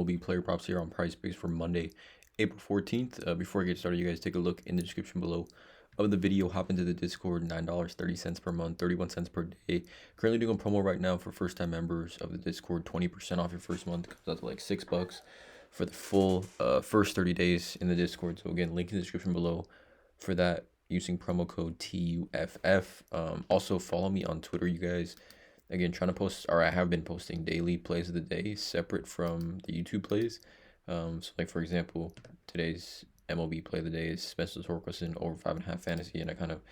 MLB player props here on PrizePicks for Monday, April 14th. Before I get started, you guys take a look in the description below of the video. Hop into the Discord, $9.30 per month, 31 cents per day. Currently doing a promo right now for first-time members of the Discord, 20% off your first month. Comes out to like $6 for the full first 30 days in the Discord. So again, link in the description below for that using promo code TUFF. Also follow me on Twitter, you guys. Again, trying to post, or I have been posting daily plays of the day separate from the YouTube plays. So like for example, today's MLB play of the day is Spencer Torkelson over 5.5 fantasy, and I kind of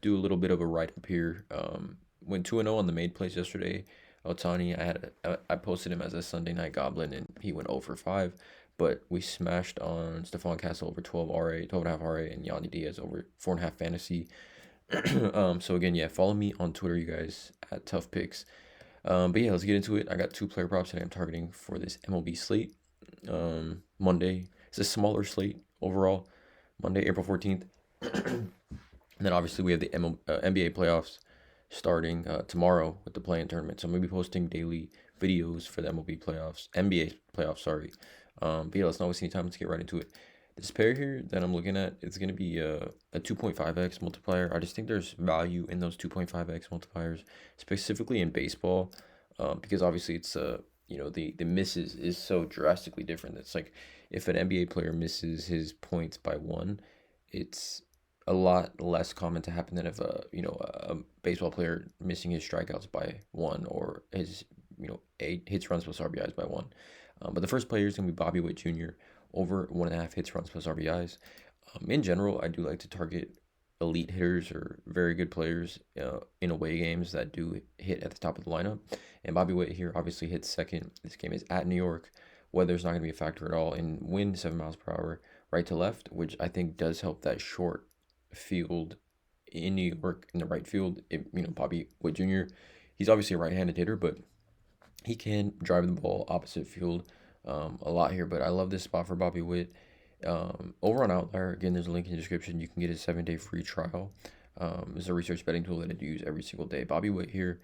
do a little bit of a write up here. Went 2-0 on the made plays yesterday. Otani, I posted him as a Sunday night goblin, and he went 0 for 5. But we smashed on Stephon Castle over 12 RA, 12.5 RA, and Yandy Diaz over 4.5 fantasy. So again, yeah, follow me on Twitter, you guys, at Tough Picks. But yeah, let's get into it. I got 2 player props that I'm targeting for this MLB slate. Monday, it's a smaller slate overall. Monday, April 14th. And then obviously we have the NBA playoffs starting tomorrow with the play-in tournament. So I'm going to be posting daily videos for the NBA playoffs, sorry. But yeah, let's not waste any time. Let's get right into it. This pair here that I'm looking at, it's going to be a 2.5x multiplier. I just think there's value in those 2.5x multipliers, specifically in baseball, because obviously it's the misses is so drastically different. It's like if an NBA player misses his points by 1, it's a lot less common to happen than if a baseball player missing his strikeouts by 1 or his 8 hits, runs plus RBIs by 1. But the first player is going to be Bobby Witt Jr. over 1.5 hits, runs plus RBIs. In general, I do like to target elite hitters or very good players in away games that do hit at the top of the lineup. And Bobby Witt here obviously hits second. This game is at New York. Weather's not going to be a factor at all. And wind 7 miles per hour right to left, which I think does help that short field in New York in the right field. Bobby Witt Jr., he's obviously a right-handed hitter, but he can drive the ball opposite field a lot here. But I love this spot for Bobby Witt. Over on Outlier, again, there's a link in the description. You can get a 7-day free trial. It's a research betting tool that I do use every single day. Bobby Witt here,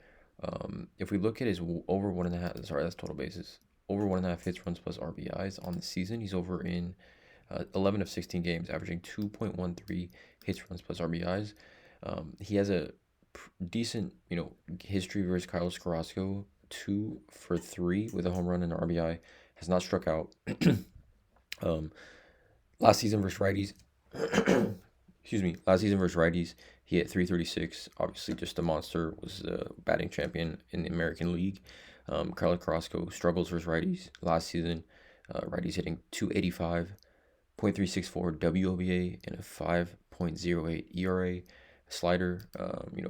if we look at his over 1.5, sorry, that's total bases, over 1.5 hits, runs plus RBIs on the season, he's over in 11 of 16 games, averaging 2.13 hits, runs plus RBIs. He has a decent, history versus Carlos Carrasco, 2 for 3 with a home run and an RBI. Has not struck out. Last season versus righties, last season versus righties, he hit 336. Obviously, just a monster. Was the batting champion in the American League. Carlos Carrasco struggles versus righties last season. Righties hitting 285, 0.364 WOBA, and a 5.08 ERA. Slider,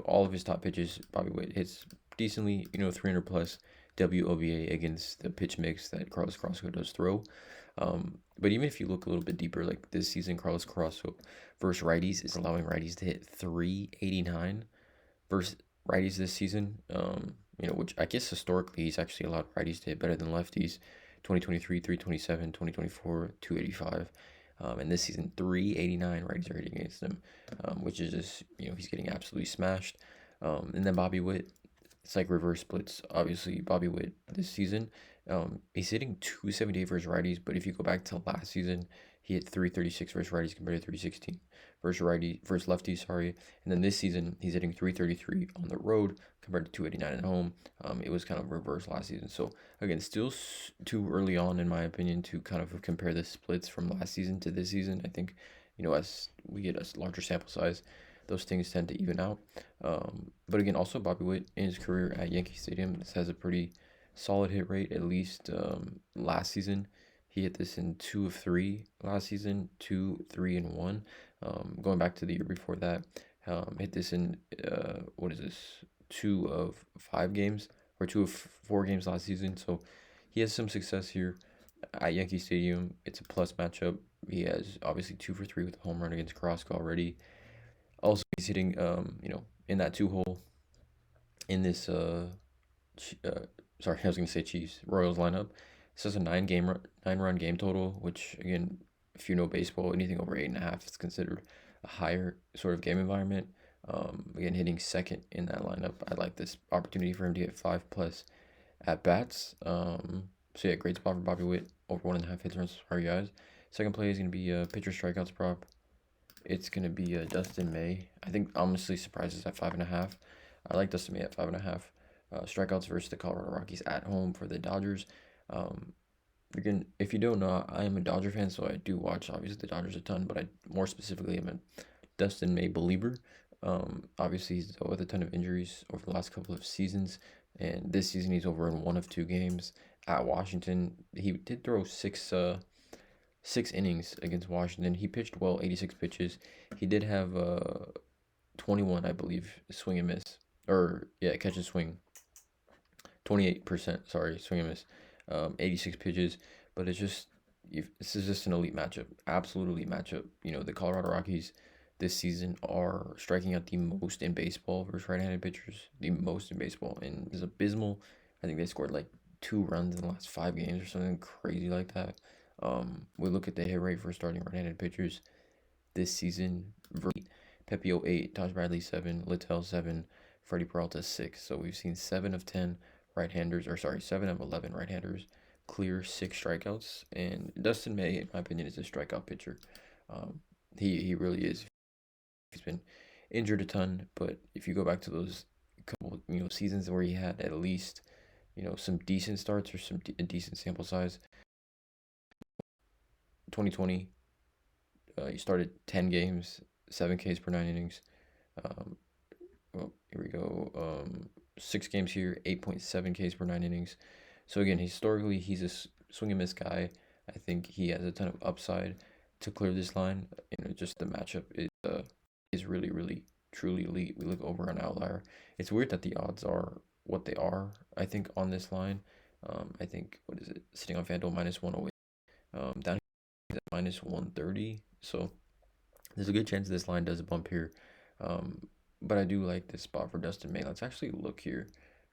all of his top pitches, Bobby Witt hits decently, 300 plus WOBA against the pitch mix that Carlos Carrasco does throw. But even if you look a little bit deeper, like this season, Carlos Carrasco versus righties is allowing righties to hit 389 versus righties this season. Which I guess historically he's actually allowed righties to hit better than lefties. 2023, 327, 2024, 285. And this season, 389 righties are hitting against him, which is just, he's getting absolutely smashed. And then Bobby Witt, it's like reverse splits. Obviously, Bobby Witt this season, he's hitting 278 versus righties, but if you go back to last season, he hit 336 versus righties compared to 316 versus lefties, sorry. And then this season, he's hitting 333 on the road compared to 289 at home. It was kind of reverse last season. So again, still too early on, in my opinion, to kind of compare the splits from last season to this season. I think, as we get a larger sample size, those things tend to even out. But again, also Bobby Witt in his career at Yankee Stadium, this has a pretty solid hit rate. At least last season, he hit this in 2 of 3 last season, 2, 3, and 1. Going back to the year before that, hit this in 2 of 5 games or 2 of 4 games last season. So he has some success here at Yankee Stadium. It's a plus matchup. He has obviously 2 for 3 with a home run against Carrasco already. Also, he's hitting, in that 2-hole in this, sorry, I was going to say Chiefs, Royals lineup. This is a 9-run game total, which, again, if you know baseball, anything over 8.5 is considered a higher sort of game environment. Again, hitting second in that lineup. I like this opportunity for him to get 5+ at bats. So yeah, great spot for Bobby Witt over 1.5 hits runs for you guys. Second play is gonna be pitcher strikeouts prop. It's gonna be Dustin May. I think honestly surprises at 5.5. I like Dustin May at 5.5. Strikeouts versus the Colorado Rockies at home for the Dodgers. Um, if you don't know, I am a Dodger fan, so I do watch obviously the Dodgers a ton, but I more specifically am a Dustin May believer. Obviously he's dealt with a ton of injuries over the last couple of seasons, and this season he's over in one of two games at Washington. He did throw six innings against Washington. He pitched well, 86 pitches. He did have 21, I believe, swing and miss, or yeah, catch and swing. 28%, sorry, swing and miss. 86 pitches, but it's just this is just an elite matchup, absolute elite matchup. You know, the Colorado Rockies this season are striking out the most in baseball versus right-handed pitchers, the most in baseball, and it's abysmal. I think they scored like 2 runs in the last 5 games or something crazy like that. We look at the hit rate for starting right-handed pitchers this season. Pepio 8, Taj Bradley 7, Littell 7, Freddie Peralta 6. So we've seen 7 of 10 right-handers, or sorry, 7 of 11 right-handers clear 6 strikeouts. And Dustin May, in my opinion, is a strikeout pitcher. He really is. He's been injured a ton, but if you go back to those couple seasons where he had at least some decent starts or a decent sample size, 2020, he started 10 games, 7 Ks per 9 innings. Well, here we go. 6 games here, 8.7 Ks per 9 innings. So again, historically, he's a swing and miss guy. I think he has a ton of upside to clear this line. Just the matchup is really, really, truly elite. We look over on Outlier. It's weird that the odds are what they are, I think, on this line. I think, what is it? Sitting on FanDuel, -108. Down here at -130. So there's a good chance this line does bump here. But I do like this spot for Dustin May. Let's actually look here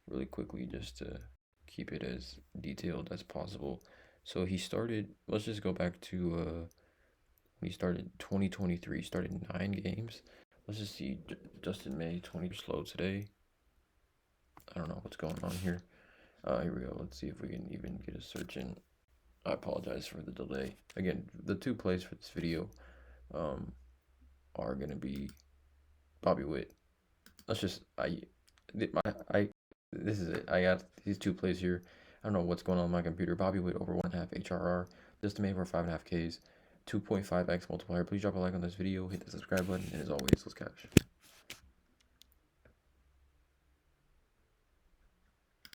really quickly just to keep it as detailed as possible. So he started, let's just go back to when he started 2023, started 9 games. Let's just see Dustin May, 20 slow today. I don't know what's going on here. Here we go. Let's see if we can even get a search in. I apologize for the delay. Again, the 2 plays for this video are going to be Bobby Witt. This is it. I got these 2 plays here. I don't know what's going on my computer. Bobby Witt over 1.5 HRR. Just to make for 5.5 Ks. 2.5x multiplier. Please drop a like on this video. Hit the subscribe button. And as always, let's cash.